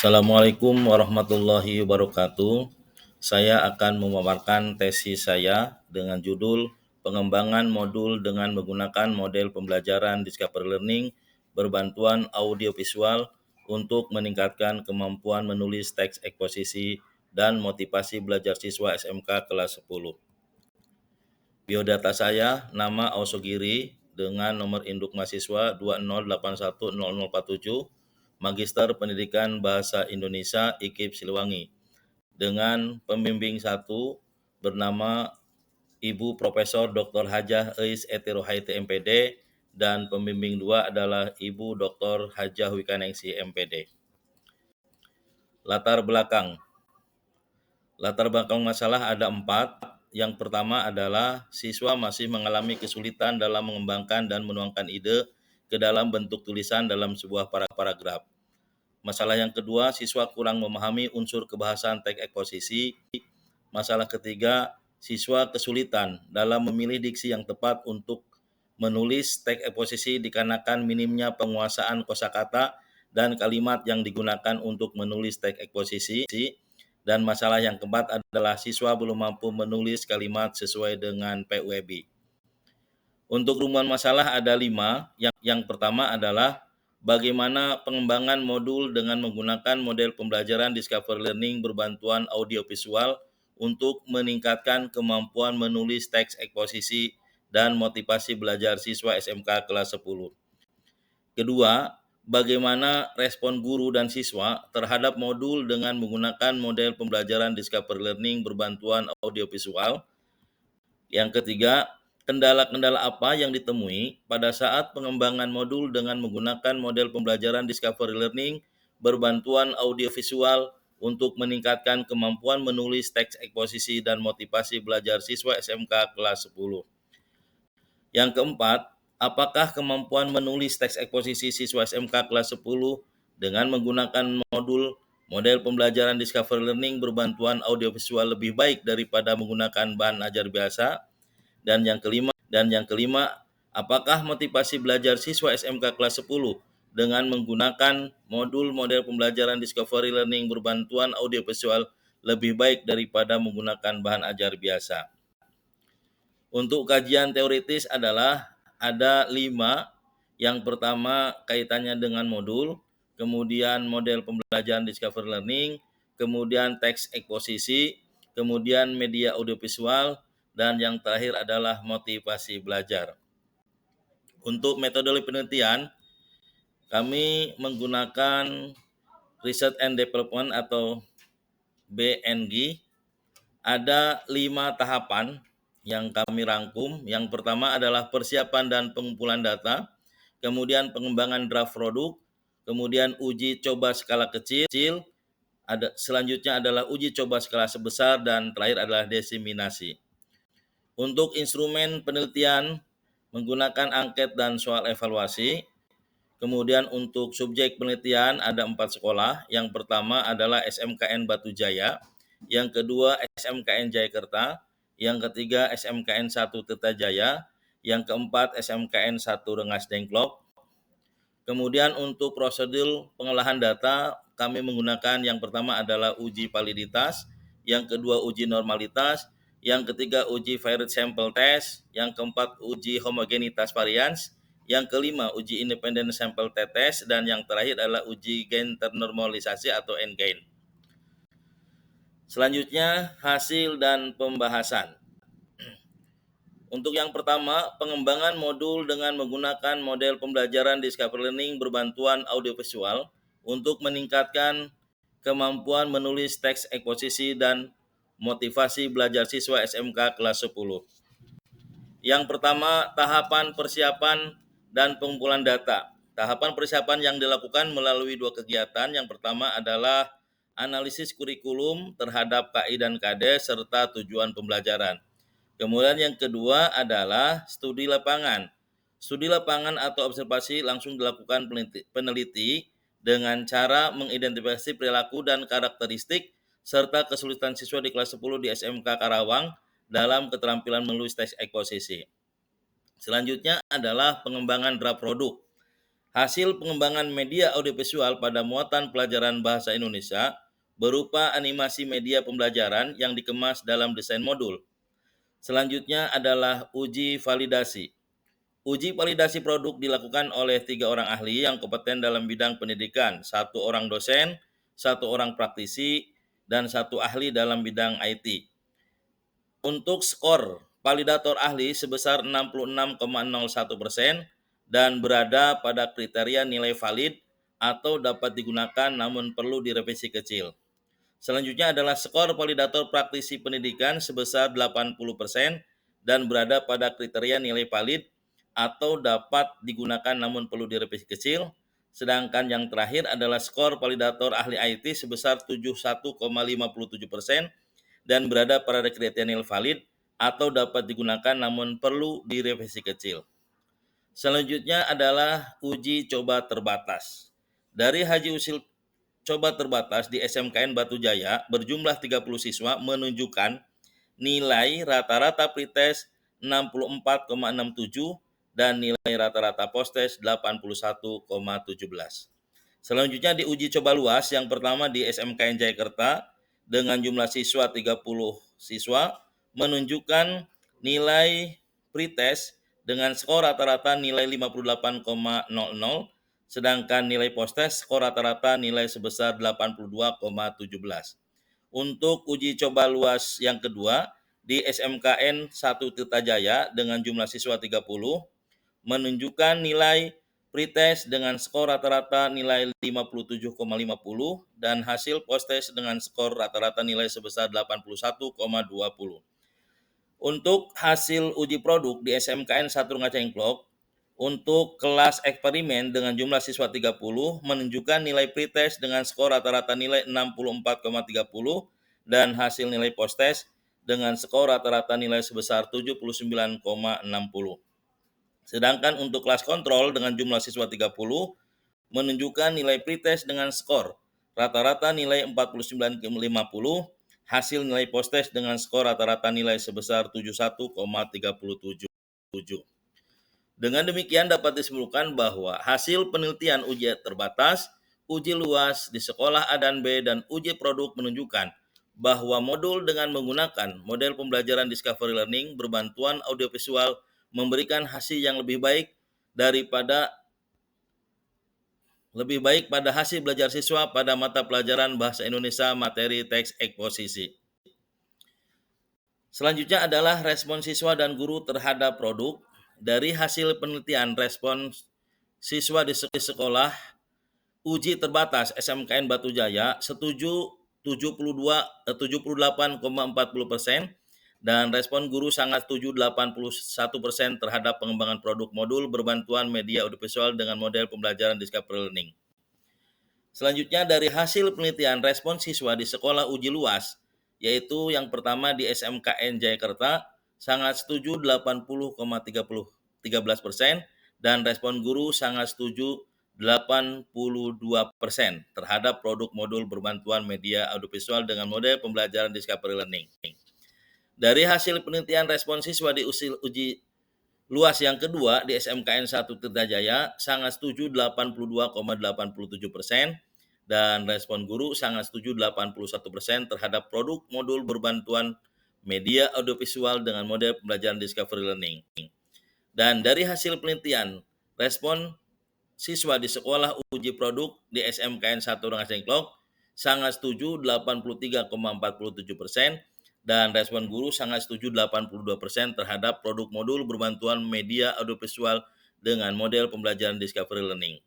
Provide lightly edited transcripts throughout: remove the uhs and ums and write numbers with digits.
Assalamualaikum warahmatullahi wabarakatuh. Saya akan memaparkan tesis saya dengan judul Pengembangan Modul dengan menggunakan model pembelajaran Discovery Learning berbantuan audiovisual untuk meningkatkan kemampuan menulis teks eksposisi dan motivasi belajar siswa SMK kelas 10. Biodata saya, nama Ausogiri dengan nomor induk mahasiswa 20810047, Magister Pendidikan Bahasa Indonesia IKIP Siliwangi, dengan pembimbing 1 bernama Ibu Profesor Dr. Hajah Eis Eti Rohaiti MPD, dan pembimbing 2 adalah Ibu Dr. Hajah Wikanengsi MPD. Latar belakang masalah ada 4. Yang pertama adalah siswa masih mengalami kesulitan dalam mengembangkan dan menuangkan ide ke dalam bentuk tulisan dalam sebuah paragraf. Masalah yang kedua, siswa kurang memahami unsur kebahasan teks eksposisi. Masalah ketiga, siswa kesulitan dalam memilih diksi yang tepat untuk menulis teks eksposisi dikarenakan minimnya penguasaan kosakata dan kalimat yang digunakan untuk menulis teks eksposisi. Dan masalah yang keempat adalah siswa belum mampu menulis kalimat sesuai dengan PUEB. Untuk rumusan masalah ada 5. Yang pertama adalah bagaimana pengembangan modul dengan menggunakan model pembelajaran Discovery Learning berbantuan audiovisual untuk meningkatkan kemampuan menulis teks eksposisi dan motivasi belajar siswa SMK kelas 10. Kedua, bagaimana respon guru dan siswa terhadap modul dengan menggunakan model pembelajaran Discovery Learning berbantuan audiovisual. Yang ketiga, kendala-kendala apa yang ditemui pada saat pengembangan modul dengan menggunakan model pembelajaran Discovery Learning berbantuan audiovisual untuk meningkatkan kemampuan menulis teks eksposisi dan motivasi belajar siswa SMK kelas 10. Yang keempat, apakah kemampuan menulis teks eksposisi siswa SMK kelas 10 dengan menggunakan model pembelajaran Discovery Learning berbantuan audiovisual lebih baik daripada menggunakan bahan ajar biasa? Dan yang kelima, apakah motivasi belajar siswa SMK kelas 10 dengan menggunakan model pembelajaran Discovery Learning berbantuan audiovisual lebih baik daripada menggunakan bahan ajar biasa? Untuk kajian teoritis adalah ada 5. Yang pertama kaitannya dengan modul, kemudian model pembelajaran Discovery Learning, kemudian teks eksposisi, kemudian media audiovisual, dan yang terakhir adalah motivasi belajar. Untuk metodologi penelitian, kami menggunakan Research and Development atau BNG. Ada 5 tahapan yang kami rangkum. Yang pertama adalah persiapan dan pengumpulan data, kemudian pengembangan draft produk, kemudian uji coba skala kecil, selanjutnya adalah uji coba skala sebesar, dan terakhir adalah diseminasi. Untuk instrumen penelitian menggunakan angket dan soal evaluasi. Kemudian untuk subjek penelitian ada 4 sekolah. Yang pertama adalah SMKN Batu Jaya, yang kedua SMKN Jayakarta, yang ketiga SMKN 1 Tirtajaya, yang keempat SMKN 1 Rengas Dengklok. Kemudian untuk prosedur pengolahan data kami menggunakan yang pertama adalah uji validitas, yang kedua uji normalitas, yang ketiga uji varied sample test, yang keempat uji homogenitas varians, yang kelima uji independent sample test, dan yang terakhir adalah uji gain ternormalisasi atau N-gain. Selanjutnya hasil dan pembahasan. Untuk yang pertama, pengembangan modul dengan menggunakan model pembelajaran Discovery Learning berbantuan audiovisual untuk meningkatkan kemampuan menulis teks eksposisi dan motivasi belajar siswa SMK kelas 10. Yang pertama, tahapan persiapan dan pengumpulan data. Tahapan persiapan yang dilakukan melalui 2 kegiatan. Yang pertama adalah analisis kurikulum terhadap KI dan KD serta tujuan pembelajaran. Kemudian yang kedua adalah studi lapangan. Studi lapangan atau observasi langsung dilakukan peneliti dengan cara mengidentifikasi perilaku dan karakteristik serta kesulitan siswa di kelas 10 di SMK Karawang dalam keterampilan menulis teks eksposisi. Selanjutnya adalah pengembangan draft produk. Hasil pengembangan media audiovisual pada muatan pelajaran bahasa Indonesia berupa animasi media pembelajaran yang dikemas dalam desain modul. Selanjutnya adalah uji validasi. Uji validasi produk dilakukan oleh 3 orang ahli yang kompeten dalam bidang pendidikan, 1 orang dosen, 1 orang praktisi, dan 1 ahli dalam bidang IT. Untuk skor validator ahli sebesar 66,01% dan berada pada kriteria nilai valid atau dapat digunakan namun perlu direvisi kecil. Selanjutnya adalah skor validator praktisi pendidikan sebesar 80% dan berada pada kriteria nilai valid atau dapat digunakan namun perlu direvisi kecil. Sedangkan yang terakhir adalah skor validator ahli IT sebesar 71,57% dan berada pada kriteria nilai valid atau dapat digunakan namun perlu direvisi kecil. Selanjutnya adalah uji coba terbatas. Dari haji usil coba terbatas di SMKN Batu Jaya berjumlah 30 siswa menunjukkan nilai rata-rata pretest 64,67 dan nilai rata-rata posttest 81,17. Selanjutnya di uji coba luas yang pertama di SMKN Jayakarta dengan jumlah siswa 30 siswa menunjukkan nilai pretest dengan skor rata-rata nilai 58,00 sedangkan nilai posttest skor rata-rata nilai sebesar 82,17. Untuk uji coba luas yang kedua di SMKN 1 Tirtajaya dengan jumlah siswa 30 menunjukkan nilai pretest dengan skor rata-rata nilai 57,50 dan hasil posttest dengan skor rata-rata nilai sebesar 81,20. Untuk hasil uji produk di SMKN 1 Ngacengklok untuk kelas eksperimen dengan jumlah siswa 30 menunjukkan nilai pretest dengan skor rata-rata nilai 64,30 dan hasil nilai posttest dengan skor rata-rata nilai sebesar 79,60. Sedangkan untuk kelas kontrol dengan jumlah siswa 30 menunjukkan nilai pretest dengan skor rata-rata nilai 49,50, hasil nilai posttest dengan skor rata-rata nilai sebesar 71,37. Dengan demikian dapat disimpulkan bahwa hasil penelitian uji terbatas, uji luas di sekolah A dan B, dan uji produk menunjukkan bahwa modul dengan menggunakan model pembelajaran Discovery Learning berbantuan audiovisual memberikan hasil yang lebih baik pada hasil belajar siswa pada mata pelajaran Bahasa Indonesia materi teks eksposisi. Selanjutnya adalah respon siswa dan guru terhadap produk. Dari hasil penelitian respon siswa di sekolah uji terbatas SMKN Batu Jaya setuju 78,40% dan respon guru sangat setuju 81% terhadap pengembangan produk modul berbantuan media audiovisual dengan model pembelajaran Discovery Learning. Selanjutnya dari hasil penelitian respon siswa di sekolah uji luas, yaitu yang pertama di SMKN Jayakarta sangat setuju 80,13% dan respon guru sangat setuju 82% terhadap produk modul berbantuan media audiovisual dengan model pembelajaran Discovery Learning. Dari hasil penelitian respon siswa di uji luas yang kedua di SMKN 1 Tirtajaya sangat setuju 82,87% dan respon guru sangat setuju 81% terhadap produk modul berbantuan media audiovisual dengan model pembelajaran Discovery Learning. Dan dari hasil penelitian respon siswa di sekolah uji produk di SMKN 1 Ngacengklok sangat setuju 83,47% dan respon guru sangat setuju 82% terhadap produk modul berbantuan media audiovisual dengan model pembelajaran Discovery Learning.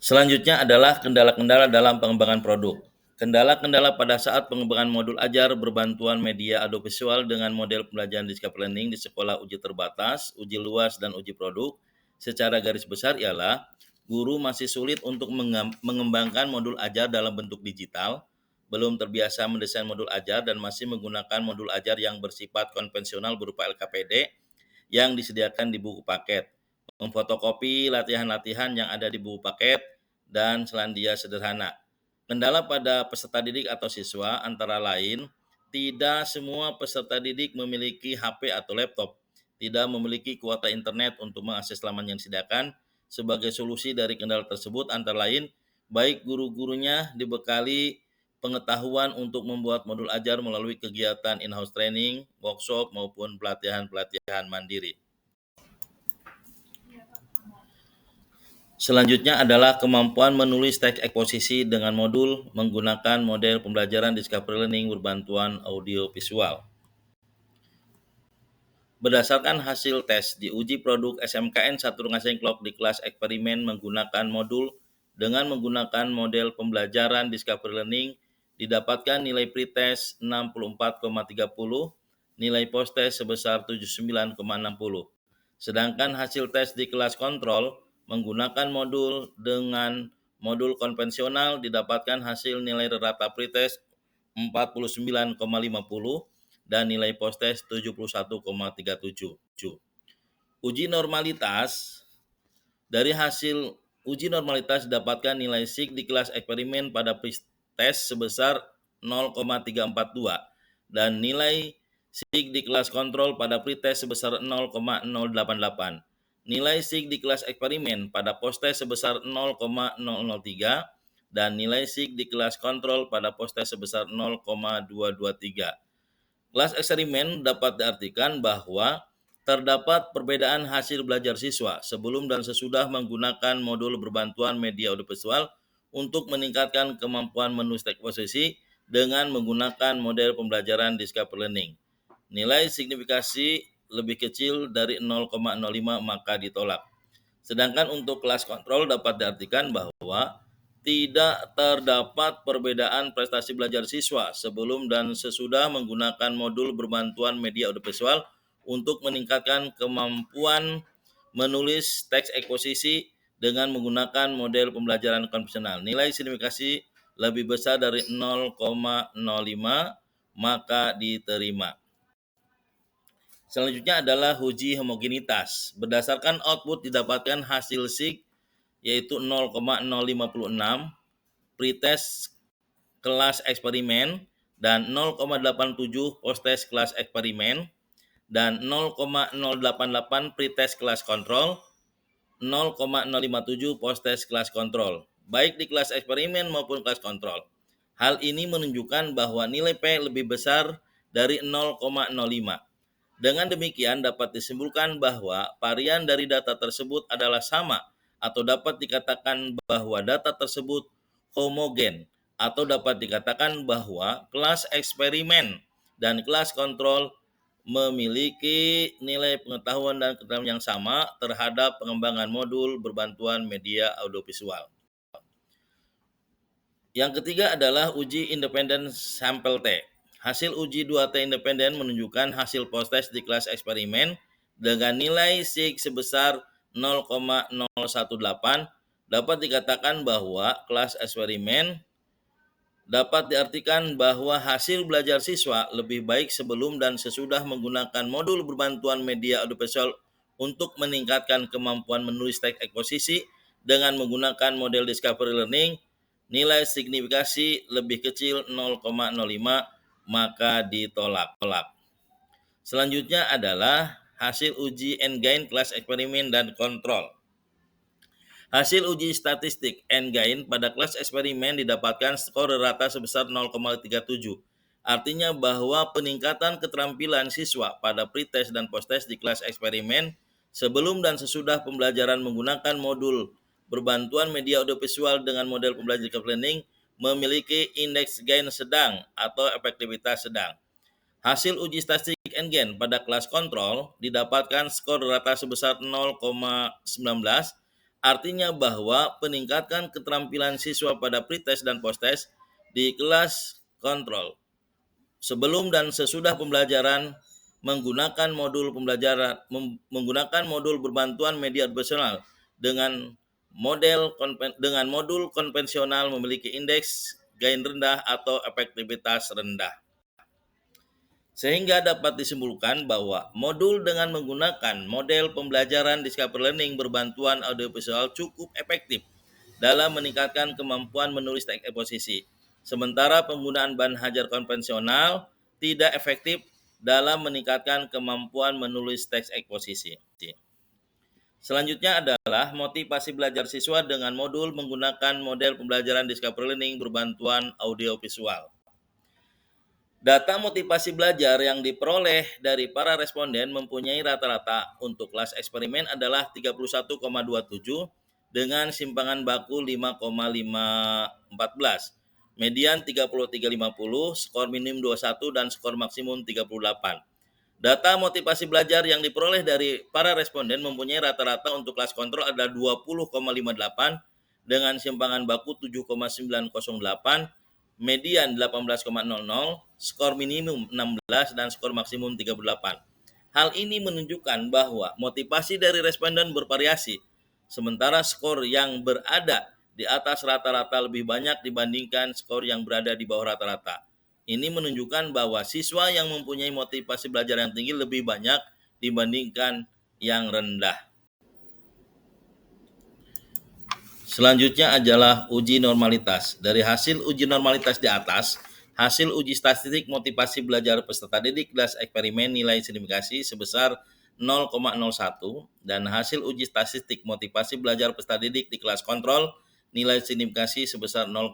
Selanjutnya adalah kendala-kendala dalam pengembangan produk. Kendala-kendala pada saat pengembangan modul ajar berbantuan media audiovisual dengan model pembelajaran Discovery Learning di sekolah uji terbatas, uji luas, dan uji produk secara garis besar ialah guru masih sulit untuk mengembangkan modul ajar dalam bentuk digital, belum terbiasa mendesain modul ajar dan masih menggunakan modul ajar yang bersifat konvensional berupa LKPD yang disediakan di buku paket, memfotokopi latihan-latihan yang ada di buku paket, dan selandia sederhana. Kendala pada peserta didik atau siswa antara lain, tidak semua peserta didik memiliki HP atau laptop, tidak memiliki kuota internet untuk mengakses laman yang disediakan, Sebagai solusi dari kendala tersebut antara lain, baik guru-gurunya dibekali pengetahuan untuk membuat modul ajar melalui kegiatan in-house training, workshop, maupun pelatihan-pelatihan mandiri. Selanjutnya adalah kemampuan menulis teks eksposisi dengan modul menggunakan model pembelajaran Discovery Learning berbantuan audio visual. Berdasarkan hasil tes di uji produk SMKN 1 Rengasengklok di kelas eksperimen menggunakan modul dengan menggunakan model pembelajaran Discovery Learning, didapatkan nilai pretest 64,30, nilai post-test sebesar 79,60. Sedangkan hasil tes di kelas kontrol menggunakan modul dengan modul konvensional didapatkan hasil nilai rata pretest 49,50 dan nilai post-test 71,37. Uji normalitas, dari hasil uji normalitas didapatkan nilai SIG di kelas eksperimen pada tes sebesar 0,342 dan nilai SIG di kelas kontrol pada pretest sebesar 0,088. Nilai SIG di kelas eksperimen pada post-test sebesar 0,003 dan nilai SIG di kelas kontrol pada post-test sebesar 0,223. Kelas eksperimen dapat diartikan bahwa terdapat perbedaan hasil belajar siswa sebelum dan sesudah menggunakan modul berbantuan media audiovisual untuk meningkatkan kemampuan menulis teks eksposisi dengan menggunakan model pembelajaran Discovery Learning. Nilai signifikasi lebih kecil dari 0,05 maka ditolak. Sedangkan untuk kelas kontrol dapat diartikan bahwa tidak terdapat perbedaan prestasi belajar siswa sebelum dan sesudah menggunakan modul berbantuan media audiovisual untuk meningkatkan kemampuan menulis teks eksposisi dengan menggunakan model pembelajaran konvensional. Nilai signifikasi lebih besar dari 0,05 maka diterima. Selanjutnya adalah uji homogenitas. Berdasarkan output didapatkan hasil SIG yaitu 0,056 pretest kelas eksperimen dan 0,87 post-test kelas eksperimen dan 0,088 pretest kelas kontrol, 0,057 post-test kelas kontrol, baik di kelas eksperimen maupun kelas kontrol. Hal ini menunjukkan bahwa nilai P lebih besar dari 0,05. Dengan demikian dapat disimpulkan bahwa varian dari data tersebut adalah sama atau dapat dikatakan bahwa data tersebut homogen atau dapat dikatakan bahwa kelas eksperimen dan kelas kontrol memiliki nilai pengetahuan dan keterampilan yang sama terhadap pengembangan modul berbantuan media audiovisual. Yang ketiga adalah uji independen sampel T. Hasil uji 2T independen menunjukkan hasil post-test di kelas eksperimen dengan nilai SIG sebesar 0,018. Dapat dikatakan bahwa kelas eksperimen dapat diartikan bahwa hasil belajar siswa lebih baik sebelum dan sesudah menggunakan modul berbantuan media audiovisual untuk meningkatkan kemampuan menulis teks eksposisi dengan menggunakan model Discovery Learning. Nilai signifikasi lebih kecil 0,05 maka ditolak. Selanjutnya adalah hasil uji N-Gain kelas eksperimen dan kontrol. Hasil uji statistik N-Gain pada kelas eksperimen didapatkan skor rata sebesar 0,37. Artinya bahwa peningkatan keterampilan siswa pada pretest dan posttest di kelas eksperimen sebelum dan sesudah pembelajaran menggunakan modul berbantuan media audiovisual dengan model pembelajaran learning memiliki indeks gain sedang atau efektivitas sedang. Hasil uji statistik N-Gain pada kelas kontrol didapatkan skor rata sebesar 0,19. Artinya bahwa peningkatan keterampilan siswa pada pretest dan posttest di kelas kontrol sebelum dan sesudah pembelajaran menggunakan modul berbantuan media audiovisual dengan modul konvensional memiliki indeks gain rendah atau efektivitas rendah. Sehingga dapat disimpulkan bahwa modul dengan menggunakan model pembelajaran Discovery Learning berbantuan audiovisual cukup efektif dalam meningkatkan kemampuan menulis teks eksposisi. Sementara penggunaan bahan hajar konvensional tidak efektif dalam meningkatkan kemampuan menulis teks eksposisi. Selanjutnya adalah motivasi belajar siswa dengan modul menggunakan model pembelajaran Discovery Learning berbantuan audiovisual. Data motivasi belajar yang diperoleh dari para responden mempunyai rata-rata untuk kelas eksperimen adalah 31,27 dengan simpangan baku 5,514, median 33,50, skor minim 21 dan skor maksimum 38. Data motivasi belajar yang diperoleh dari para responden mempunyai rata-rata untuk kelas kontrol adalah 20,58 dengan simpangan baku 7,908, median 18,00, skor minimum 16 dan skor maksimum 38. Hal ini menunjukkan bahwa motivasi dari responden bervariasi, sementara skor yang berada di atas rata-rata lebih banyak dibandingkan skor yang berada di bawah rata-rata. Ini menunjukkan bahwa siswa yang mempunyai motivasi belajar yang tinggi lebih banyak dibandingkan yang rendah. Selanjutnya adalah uji normalitas. Dari hasil uji normalitas di atas, hasil uji statistik motivasi belajar peserta didik kelas eksperimen nilai signifikasi sebesar 0,01 dan hasil uji statistik motivasi belajar peserta didik di kelas kontrol nilai signifikasi sebesar 0,01.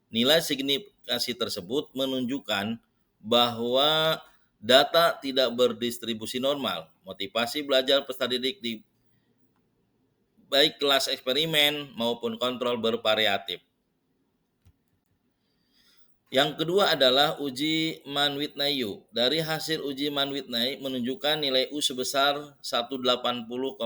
Nilai signifikasi tersebut menunjukkan bahwa data tidak berdistribusi normal. Motivasi belajar peserta didik di baik kelas eksperimen maupun kontrol bervariatif. Yang kedua adalah uji Mann-Whitney-U. Dari hasil uji Mann-Whitney menunjukkan nilai U sebesar 180,5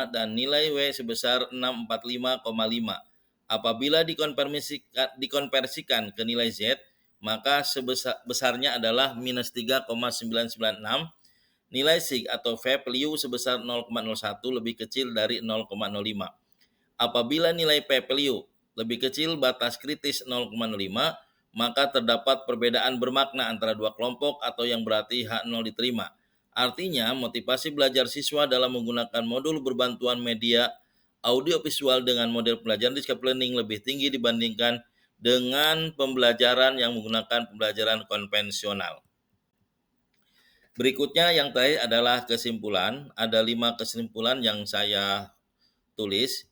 dan nilai W sebesar 645,5. Apabila dikonversikan ke nilai Z, maka besarnya adalah minus 3,996. Nilai SIG atau value sebesar 0,01 lebih kecil dari 0,05. Apabila nilai p-value lebih kecil batas kritis 0,05, maka terdapat perbedaan bermakna antara dua kelompok atau yang berarti H0 diterima. Artinya, motivasi belajar siswa dalam menggunakan modul berbantuan media audiovisual dengan model pembelajaran Discovery Learning lebih tinggi dibandingkan dengan pembelajaran yang menggunakan pembelajaran konvensional. Berikutnya yang terakhir adalah kesimpulan. Ada 5 kesimpulan yang saya tulis.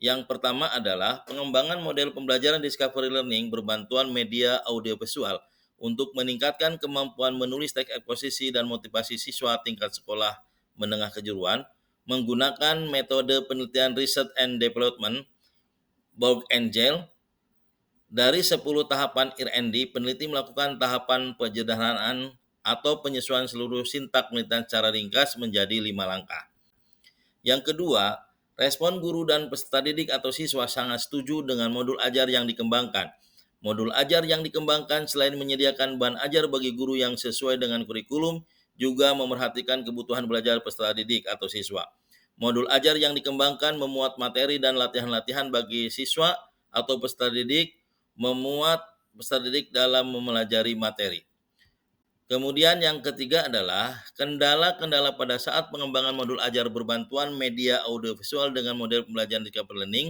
Yang pertama adalah pengembangan model pembelajaran Discovery Learning berbantuan media audiovisual untuk meningkatkan kemampuan menulis teks eksposisi dan motivasi siswa tingkat sekolah menengah kejuruan menggunakan metode penelitian Research and Development Borg Angel. Dari 10 tahapan R&D, peneliti melakukan tahapan penyederhanaan atau penyesuaian seluruh sintak penelitian secara ringkas menjadi 5 langkah. Yang kedua, respon guru dan peserta didik atau siswa sangat setuju dengan modul ajar yang dikembangkan. Modul ajar yang dikembangkan selain menyediakan bahan ajar bagi guru yang sesuai dengan kurikulum, juga memerhatikan kebutuhan belajar peserta didik atau siswa. Modul ajar yang dikembangkan memuat materi dan latihan-latihan bagi siswa atau peserta didik, memuat peserta didik dalam mempelajari materi. Kemudian yang ketiga adalah kendala-kendala pada saat pengembangan modul ajar berbantuan media audiovisual dengan model pembelajaran Discovery Learning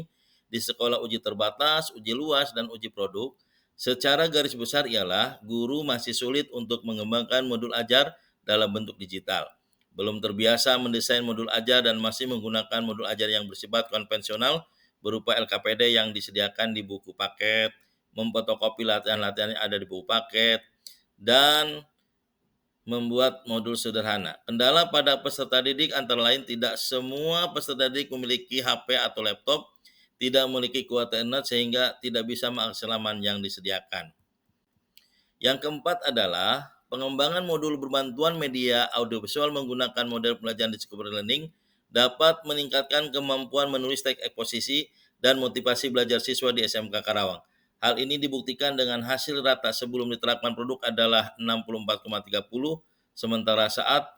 di sekolah uji terbatas, uji luas, dan uji produk. Secara garis besar ialah guru masih sulit untuk mengembangkan modul ajar dalam bentuk digital. Belum terbiasa mendesain modul ajar dan masih menggunakan modul ajar yang bersifat konvensional berupa LKPD yang disediakan di buku paket, memfotokopi latihan-latihan yang ada di buku paket, dan membuat modul sederhana. Kendala pada peserta didik antara lain tidak semua peserta didik memiliki HP atau laptop, tidak memiliki kuota internet sehingga tidak bisa mengakses laman yang disediakan. Yang keempat adalah pengembangan modul berbantuan media audiovisual menggunakan model pembelajaran Discovery Learning dapat meningkatkan kemampuan menulis teks eksposisi dan motivasi belajar siswa di SMK Karawang. Hal ini dibuktikan dengan hasil rata sebelum diterapkan produk adalah 64,30, sementara saat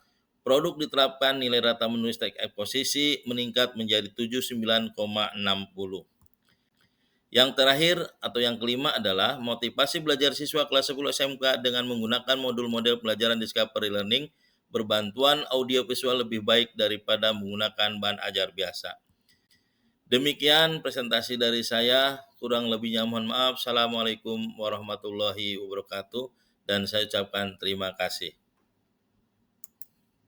produk diterapkan nilai rata menulis teks eksposisi meningkat menjadi 79,60. Yang terakhir atau yang kelima adalah motivasi belajar siswa kelas 10 SMK dengan menggunakan modul-model pelajaran Discovery Learning berbantuan audiovisual lebih baik daripada menggunakan bahan ajar biasa. Demikian presentasi dari saya, kurang lebihnya mohon maaf. Assalamualaikum warahmatullahi wabarakatuh dan saya ucapkan terima kasih.